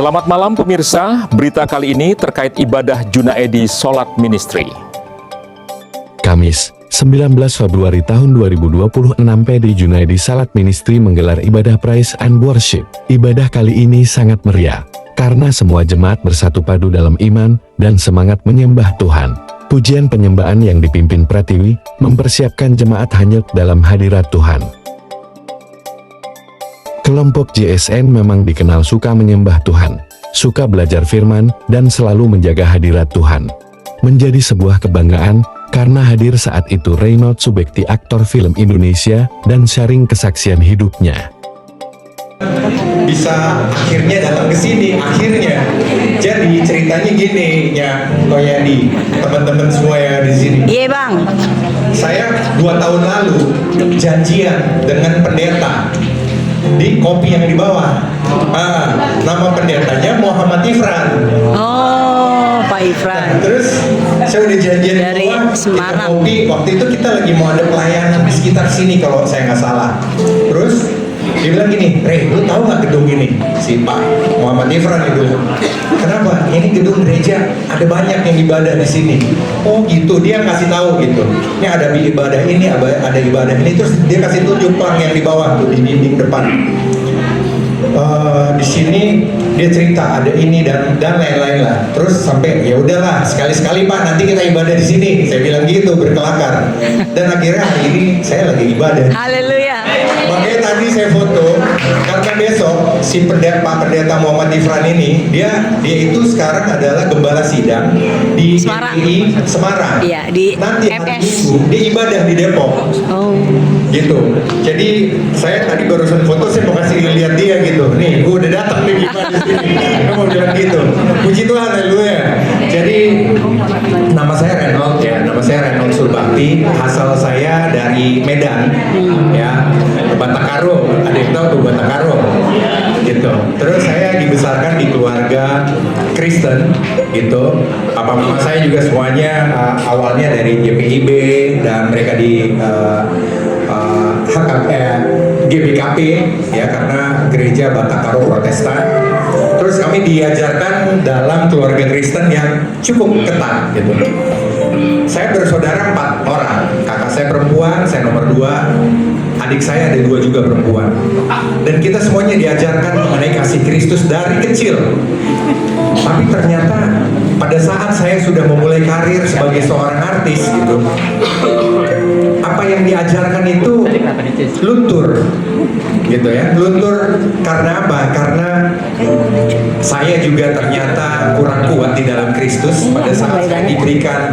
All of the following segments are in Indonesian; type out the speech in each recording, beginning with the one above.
Selamat malam pemirsa, berita kali ini terkait ibadah Junaedi Solat Ministry. Kamis, 19 Februari tahun 2026 PD Junaedi Salat Ministry menggelar ibadah Praise and Worship. Ibadah kali ini sangat meriah, karena semua jemaat bersatu padu dalam iman dan semangat menyembah Tuhan. Pujian penyembahan yang dipimpin Pratiwi, mempersiapkan jemaat hanyut dalam hadirat Tuhan. Kelompok JSN memang dikenal suka menyembah Tuhan, suka belajar firman, dan selalu menjaga hadirat Tuhan. Menjadi sebuah kebanggaan, karena hadir saat itu Reynold Subekti, aktor film Indonesia, dan sharing kesaksian hidupnya. Bisa akhirnya datang ke sini, akhirnya. Jadi ceritanya gini ya, Koyadi, teman-teman semua yang ada di sini. Iya bang. Saya 2 tahun lalu janjian dengan pendeta di kopi yang di bawah. Nama pendetanya Muhammad Ifran. Oh, Pak Ifran. Terus saya udah janjian Dari Semarang. kopi. Waktu itu kita lagi mau ada pelayanan di sekitar sini kalau saya nggak salah. Terus dia bilang gini, Rey, lu tahu nggak gedung ini? Si Pak Muhammad Ifran itu. Kenapa? Ini gedung gereja, ada banyak yang ibadah di sini. Oh gitu, dia ngasih tahu gitu. Ini ada ibadah ini, ada ibadah ini. Terus dia kasih tunjuk Pak yang di bawah tuh, di dinding depan. Di sini dia cerita ada ini dan lain-lain lah. Terus sampai ya udahlah, sekali-sekali Pak, nanti kita ibadah di sini. Saya bilang gitu berkelakar. Dan akhirnya hari ini saya lagi ibadah. Haleluya. Makanya tadi saya foto karena besok si Pak Pendeta Muhammad Ifran ini dia itu sekarang adalah gembala sidang di Semarang. GPI Semarang. Iya, di Nanti hari MS. Minggu dia ibadah di Depok. Oh. Gitu. Jadi saya tadi barusan foto, saya mau kasih lihat dia gitu. Nih, gue udah datang nih ibadah di sini. Gue mau bilang gitu. Puji Tuhan, haleluya. Jadi nama saya Reynold ya, nama saya Reynold Surbakti. Asal saya dari Medan, ya, Batakaro. Ada yang tahu tuh Batakaro, gitu. Terus saya dibesarkan di keluarga Kristen, gitu. Papa mama saya juga semuanya awalnya dari JPIB dan mereka di GBKP ya, karena gereja Batakaro Protestan. Terus kami diajarkan dalam keluarga Kristen yang cukup ketat gitu. Saya bersaudara 4 orang, kakak saya perempuan, saya nomor 2, adik saya ada 2 juga perempuan. Dan kita semuanya diajarkan mengenai kasih Kristus dari kecil. Tapi ternyata pada saat saya sudah memulai karir sebagai seorang artis gitu, apa yang diajarkan itu luntur gitu ya, luntur. Karena apa? Karena saya juga ternyata kurang kuat di dalam Kristus pada saat saya diberikan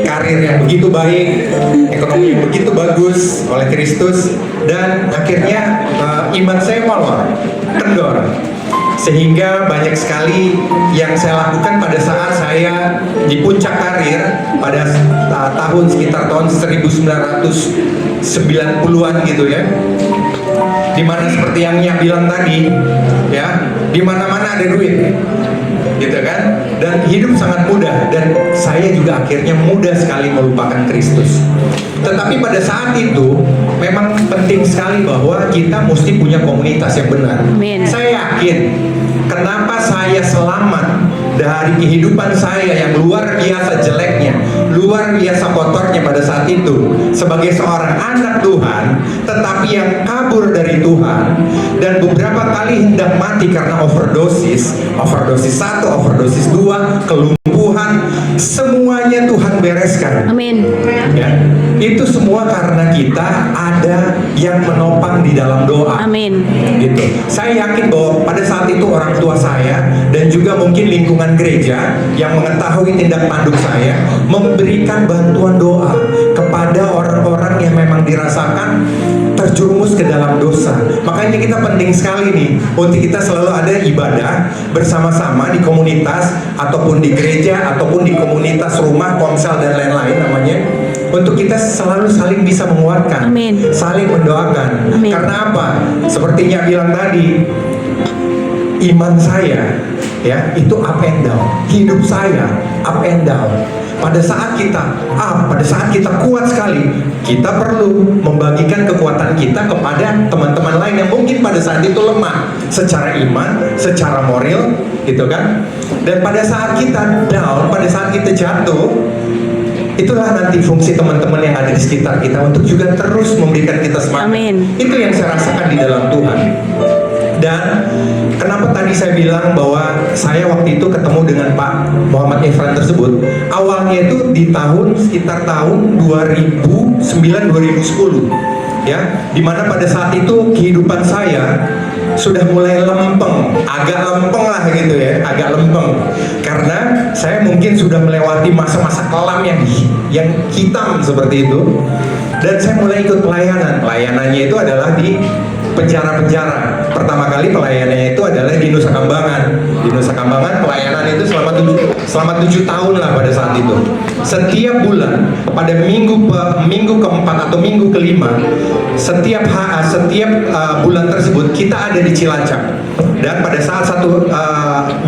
karir yang begitu baik, ekonomi yang begitu bagus oleh Kristus, dan akhirnya iman saya molor, kendor. Sehingga banyak sekali yang saya lakukan pada saat saya di puncak karir pada tahun sekitar tahun 1990-an gitu ya. Dimana seperti yang Nya bilang tadi ya, di mana-mana ada duit gitu kan, dan hidup sangat mudah, dan saya juga akhirnya mudah sekali melupakan Kristus. Tetapi pada saat itu memang penting sekali bahwa kita mesti punya komunitas yang benar. Amin. Saya yakin kenapa saya selamat dari kehidupan saya yang luar biasa jeleknya, luar biasa kotornya pada saat itu sebagai seorang anak Tuhan, tetapi yang kabur dari Tuhan dan beberapa kali hendak mati karena overdosis 1, overdosis 2, kelumpuhan, semuanya Tuhan bereskan. Amin. Ya, itu semua karena kita ada yang menopang di dalam doa. Amin. Gitu. Saya yakin bahwa pada saat itu orang tua saya dan juga mungkin lingkungan gereja yang mengetahui tindak tanduk saya memberikan bantuan doa kepada orang-orang yang memang dirasakan terjerumus ke dalam dosa. Makanya kita penting sekali nih untuk kita selalu ada ibadah bersama-sama di komunitas ataupun di gereja ataupun di komunitas rumah, komsel dan lain-lain namanya, untuk kita selalu saling bisa menguatkan. Amin. Saling mendoakan. Amin. Karena apa? Sepertinya bilang tadi, iman saya ya itu up and down, hidup saya up and down. pada saat kita kuat sekali, kita perlu membagikan kekuatan kita kepada teman-teman lain yang mungkin pada saat itu lemah secara iman, secara moral, gitu kan. Dan pada saat kita down, pada saat kita jatuh, itulah nanti fungsi teman-teman yang ada di sekitar kita untuk juga terus memberikan kita semangat. Amin. Itu yang saya rasakan di dalam Tuhan. Dan kenapa tadi saya bilang bahwa saya waktu itu ketemu dengan Pak Muhammad Efran tersebut, awalnya itu di sekitar tahun 2009-2010, ya, dimana pada saat itu kehidupan saya sudah mulai lempeng, agak lempeng lah gitu ya, agak lempeng, karena saya mungkin sudah melewati masa-masa kelam yang hitam seperti itu, dan saya mulai ikut pelayanannya itu adalah di penjara-penjara. Pertama kali pelayanannya itu adalah di Nusa Kambangan. Di Nusa Kambangan pelayanan itu selama 7 tahun lah pada saat itu. Setiap bulan pada minggu keempat atau minggu kelima, setiap bulan tersebut kita ada di Cilacap. Dan pada saat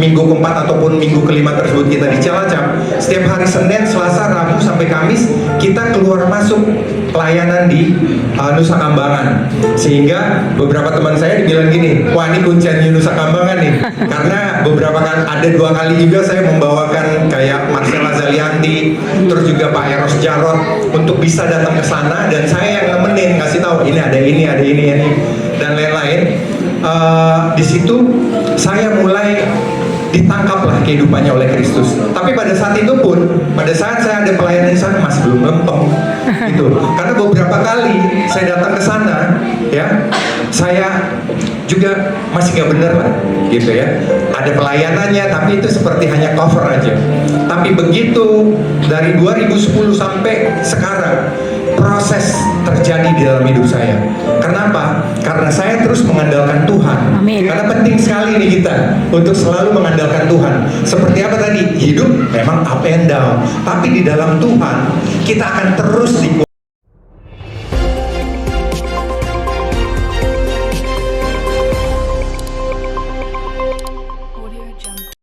minggu keempat ataupun minggu kelima tersebut kita di Cilacap, setiap hari Senin, Selasa, Rabu sampai Kamis kita keluar masuk pelayanan di Nusa Kambangan. Sehingga beberapa teman saya dibilang gini, wah ini kuncian Nusa Kambangan nih. Karena beberapa kali, ada 2 kali juga saya membawakan kayak Marcella Zalianti, terus juga Pak Eros Jarot untuk bisa datang ke sana, dan saya yang nemenin, ngasih tahu ini ada ini dan lain-lain. Di situ saya mulai ditangkaplah kehidupannya oleh Kristus. Tapi pada saat itu pun, pada saat saya ada pelayanan di sana masih belum lempeng, gitu. Karena beberapa kali saya datang ke sana, ya, saya juga masih nggak bener lah, gitu ya. Ada pelayanannya, tapi itu seperti hanya cover aja. Tapi begitu dari 2010 sampai sekarang, proses terjadi di dalam hidup saya. Kenapa? Karena saya terus mengandalkan Tuhan. Amin. Karena penting sekali nih kita untuk selalu mengandalkan Tuhan. Seperti apa tadi? Hidup memang up and down, tapi di dalam Tuhan kita akan terus dikuatkan.